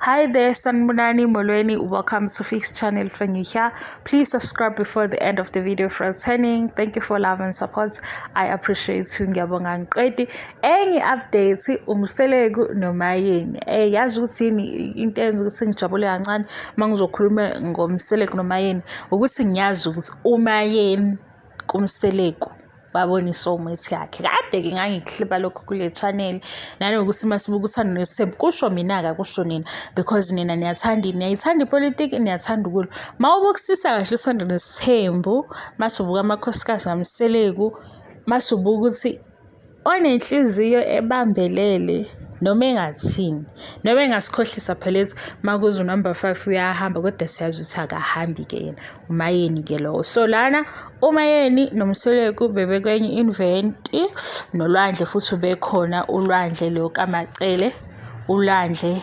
Hi there, Sanbonani Molweni. Welcome to Fix Channel from here. Please subscribe before the end of the video for returning. Thank you for love and support. I appreciate you. Ngiyabonga ngiqedi. Enye update Mseleku no Mayeni. Yazi ukuthi into enza ukuthi ngijabule kancane mangizokhuluma ngomseleku no Mayeni ukuthi ngiyazi ukuthi uMayeni kuMseleku babona Soulmate yakhe kade ngangikuhlipa lokho kule channel nanokuthi masibuka Uthando Nes'thembu kusho mina akusho nina because nina niyayithanda ipolitiki niyathanda ukulu mawubukusisa kahle Uthando Nes'thembu masibuka amakhosikazi kaMseleku masibuka ukuthi onenhliziyo ebambelele noma engathini noma engasikhohlisa phelezi makuzo number 5 uyahamba kodwa siyazi ukuthi akahambi ke yena uMayeni ke lo so lana uMayeni noMseleku bebekwenye invent nolwandle futhi bekhona ulwandle lo kaMacele ulwandle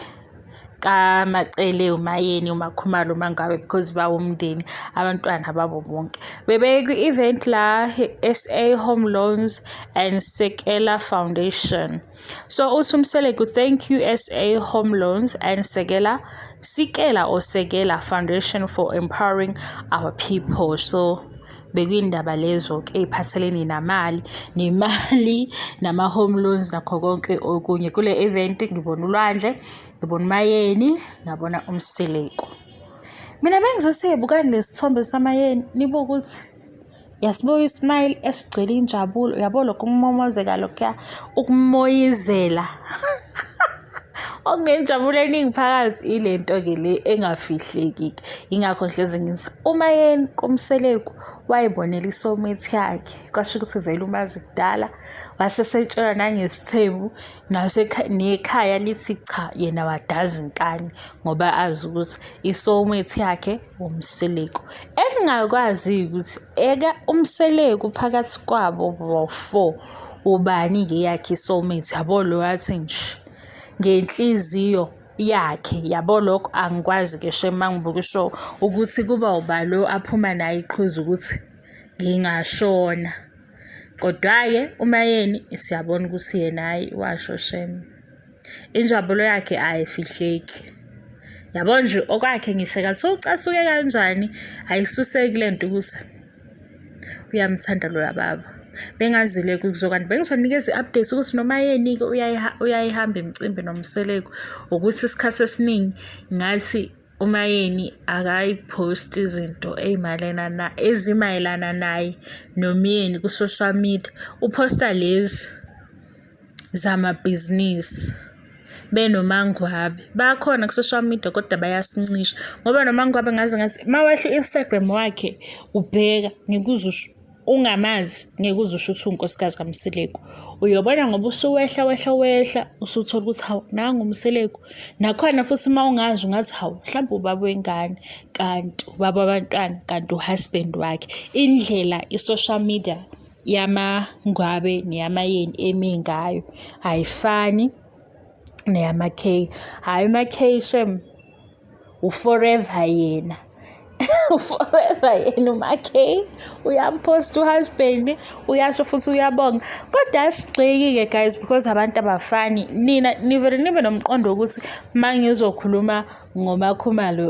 kaMacele uMayeni uMakhumalo mangabe because bawumndeni abantwana babo bonke bebeke event la SA Home Loans and Sekela Foundation. So Mseleku, thank you SA Home Loans and Sekela Foundation for empowering our people. So bekuyindaba lezo ke iphathelene nemali nama home loans nakho konke okunye kule event ngibona ulwandle ngibona uMayeni ngabona uMseleku. Mina bengizosebukani lesithombe saMayeni nibuka ukuthi yasibuka ismile esigcwele injabulo yabo lokho kumomozeka lokho ukumoyizela okunenjabulo eningi phakathi ilento ke le engafihleki ingakho hleze ngithi uMayeni kuMseleku wayibonela iSoulmate yakhe kwasho ukuthi vele umazi kudala wasesetshela nangesithembu nekhaya lithi cha yena wadazi inkani ngoba azi ukuthi iSoulmate yakhe uMseleku engakwazi ukuthi uMseleku phakathi kwabo bo4 ubani ke yakhe iSoulmate yabo lo yathi nje ngenhliziyo yakhe yabo lokho angikwazi ke shema ngibuka ishow ukuthi kuba ubalo aphuma naye iqhuzu ukuthi ngingashona kodwa ke uMayeni siyabona ukuthi yena hayi washo shema injabulo yakhe ayifihleki yabo nje okwakhe ngisheka so ucasuke kanjani ayisuseki lento ukuthi uyamthanda lo yababa bengazile kuzokani bengizonikeza iupdates ukuthi noMayeni ke uyayihamba imicimbi noMseleku ukuthi isikhathi esiningi ngathi uMayeni akayipost izinto ezimayelana naye nomyeni ku social media uposta lezi zamabhizinisi benomangwabe bakhona ku social media kodwa bayasincisha ngoba nomangwabe ngathi mawehla Instagram wakhe ubheka ngikuzusho ungamazi ngekuzusho ukuthi unkosikazi kaMseleku uyobona ngoba usuwehla usuthola ukuthi hawu nanga uMseleku nakhona futhi mawungazi ungathi hawu mhlawumbe ubaba wengane kanti ubaba abantwana kanti uhusband wakhe indlela isocial media yamangwabe neyaMayeni emingayo ayifani neyamakhe hayi makhe shem uforever yena forever yena umakhe uyampost uhusband uyasho futhi uyabonga kodwa asigxeki ke guys because abantu abafani nina nivele nibe nomqondo ukuthi mangizokhuluma ngoMakhumalo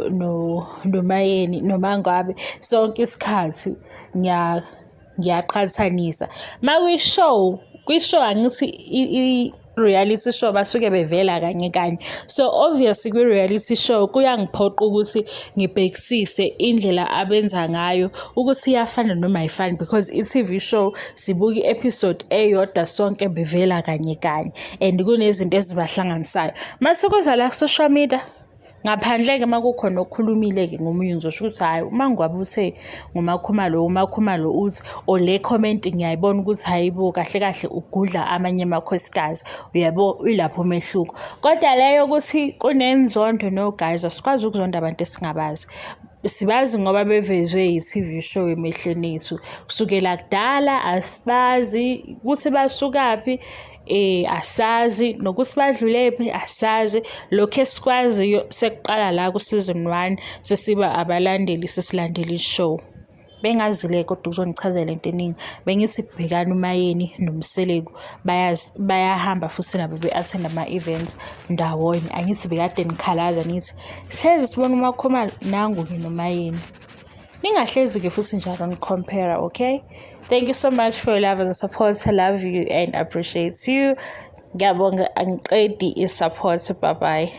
noMayeni noma ngabe sonke isikhathi ngiyaqhathanisa kwishow angithi reality show basuke bevela kanye so obviously kwi reality show kuyangiphoqa ukuthi ngibhekisise indlela abenza ngayo ukuthi iyafana noma ayifani because iTV show sibuka episode eyodwa sonke bevela kanye and kunezinto ezibahlanganisayo mase kuza la social media ngaphandle ke makukhona okukhulumile ke ngomunye ngizosho ukuthi hayi uma ngwabe uthe uMakhumalo uthi ole comment ngiyayibona ukuthi hayibo kahle ugudla amanye amakhosikazi uyabo ilapho umehluko kodwa leyo ukuthi kunenzondo no guys asikwazi ukuzonda abantu esingabazi sibazi ngoba bevezwe iTV show emehlweni ethu kusukela kudala asibazi ukuthi basukaphi asazi nokuthi badlulephi asazi lokho esikwaziyo sekuqala la ku season 1 sesiba abalandeli sesilandela ishow bengazile kodwa uzongichazela into eningi bengithi bhekana uMayeni noMseleku bayahamba futhi nabo be-attend ama-events ndawonye. Angithi bekade nikhalaza nithi hlezi sibona uMakhomalo nangu-ke noMayeni. Ningahlezi-ke futhi njalo ni-compare, okay? Thank you so much for your love and support. I love you and appreciate you. Ngiyabonga, angiqedi i-support. Bye bye.